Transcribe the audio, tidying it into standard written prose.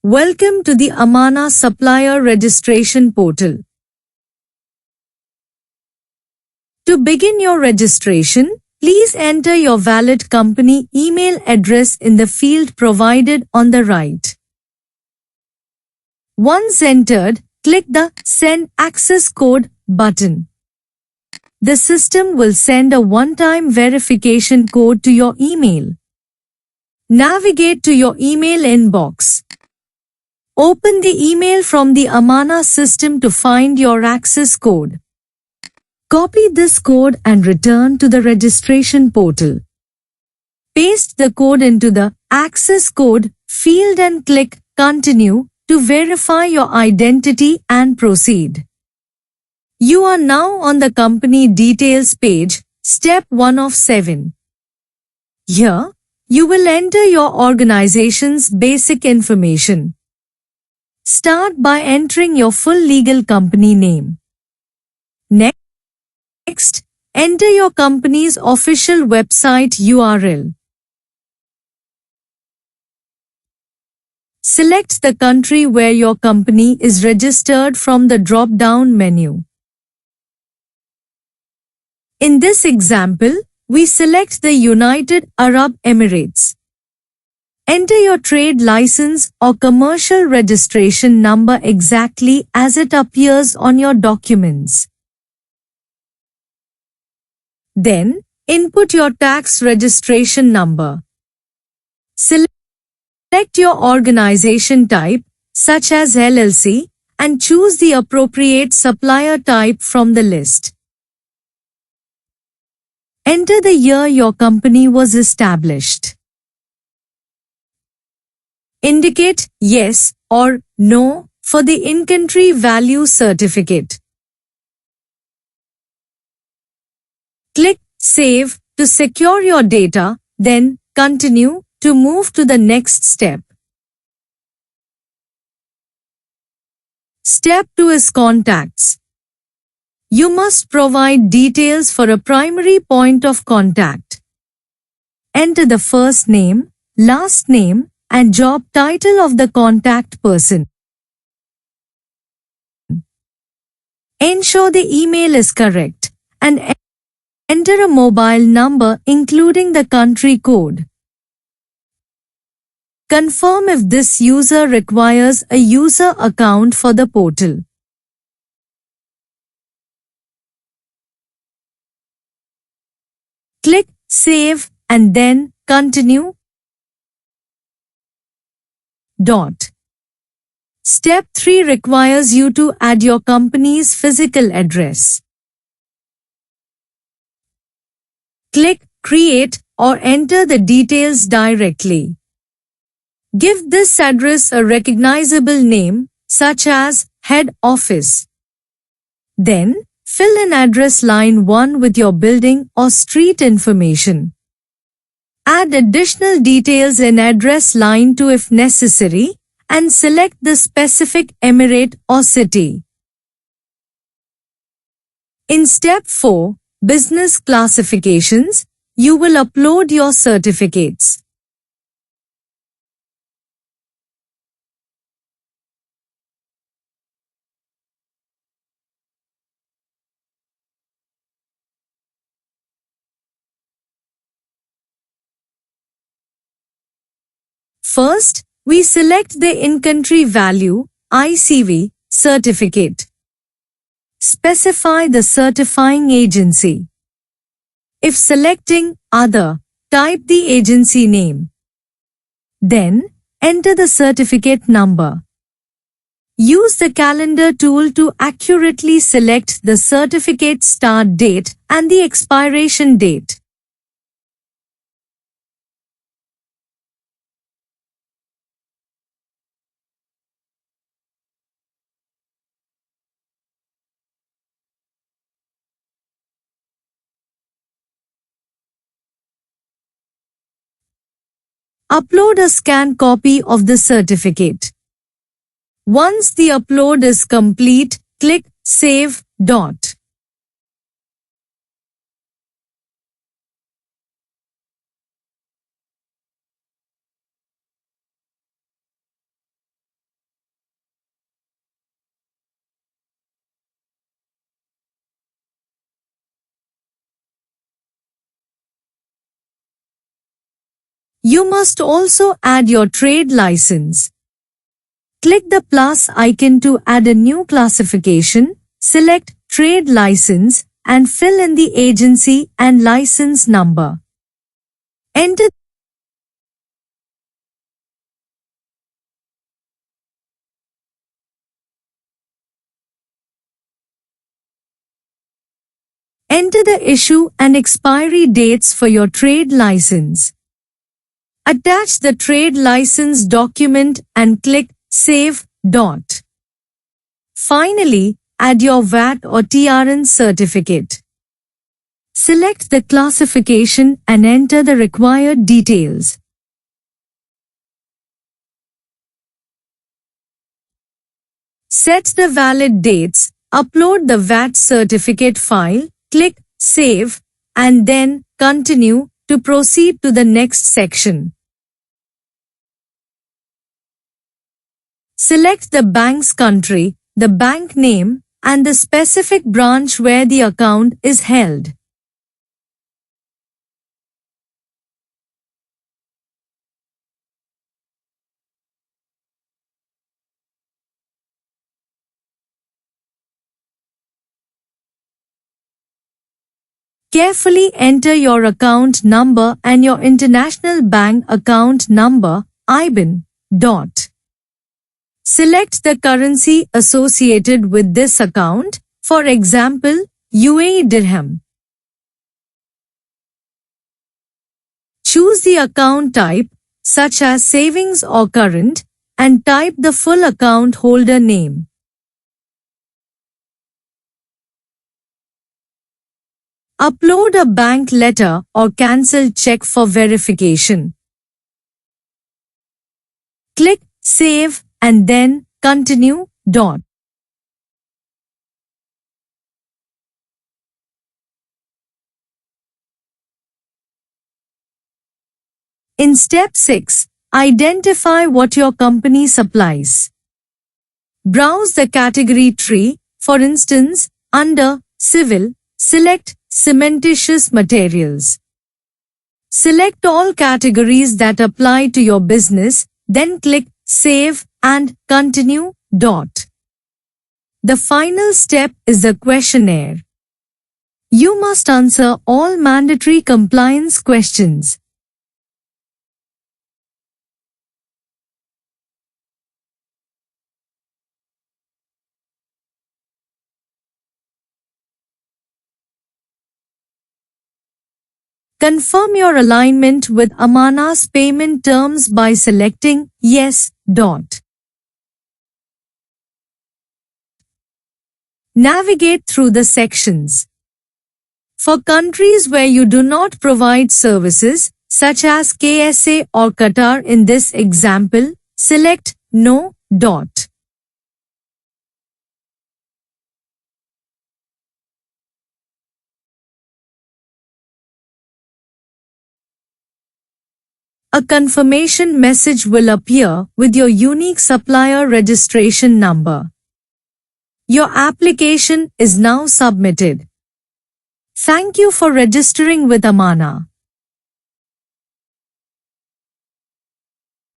Welcome to the Amana Supplier Registration Portal. To begin your registration, please enter your valid company email address in the field provided on the right. Once entered, click the Send Access Code button. The system will send a one-time verification code to your email. Navigate to your email inbox. Open the email from the Amana system to find your access code. Copy this code and return to the registration portal. Paste the code into the Access Code field and click Continue to verify your identity and proceed. You are now on the company details page, step 1 of 7. Here, you will enter your organization's basic information. Start by entering your full legal company name. Next, enter your company's official website URL. Select the country where your company is registered from the drop-down menu. In this example, we select the United Arab Emirates. Enter your trade license or commercial registration number exactly as it appears on your documents. Then, input your tax registration number. Select your organization type, such as LLC, and choose the appropriate supplier type from the list. Enter the year your company was established. Indicate yes or no for the in-country value certificate. Click Save to secure your data, then Continue to move to the next step. Step 2 is Contacts. You must provide details for a primary point of contact. Enter the first name, last name, and job title of the contact person. Ensure the email is correct and enter a mobile number including the country code. Confirm if this user requires a user account for the portal. Click Save and then Continue. Step 3 requires you to add your company's physical address. Click Create or enter the details directly. Give this address a recognizable name, such as Head Office. Then, fill in address line 1 with your building or street information. Add additional details in address line 2 if necessary, and select the specific emirate or city. In step 4, Business Classifications, you will upload your certificates. First, we select the in-country value, ICV, certificate. Specify the certifying agency. If selecting Other, type the agency name. Then, enter the certificate number. Use the calendar tool to accurately select the certificate start date and the expiration date. Upload a scanned copy of the certificate. Once the upload is complete, click Save. You must also add your trade license. Click the plus icon to add a new classification, select Trade License, and fill in the agency and license number. Enter the issue and expiry dates for your trade license. Attach the trade license document and click Save. Finally, add your VAT or TRN certificate. Select the classification and enter the required details. Set the valid dates, upload the VAT certificate file, click Save, and then Continue to proceed to the next section. Select the bank's country, the bank name, and the specific branch where the account is held. Carefully enter your account number and your international bank account number, IBAN. Select the currency associated with this account, for example, UAE Dirham. Choose the account type, such as savings or current, and type the full account holder name. Upload a bank letter or cancelled check for verification. Click Save and then Continue. In step 6, identify what your company supplies. Browse the category tree, for instance, under Civil, select Cementitious Materials. Select all categories that apply to your business, then click Save and Continue. The final step is the questionnaire. You must answer all mandatory compliance questions. Confirm your alignment with Amana's payment terms by selecting Yes. Navigate through the sections. For countries where you do not provide services, such as KSA or Qatar in this example, select No. A confirmation message will appear with your unique supplier registration number. Your application is now submitted. Thank you for registering with Amana.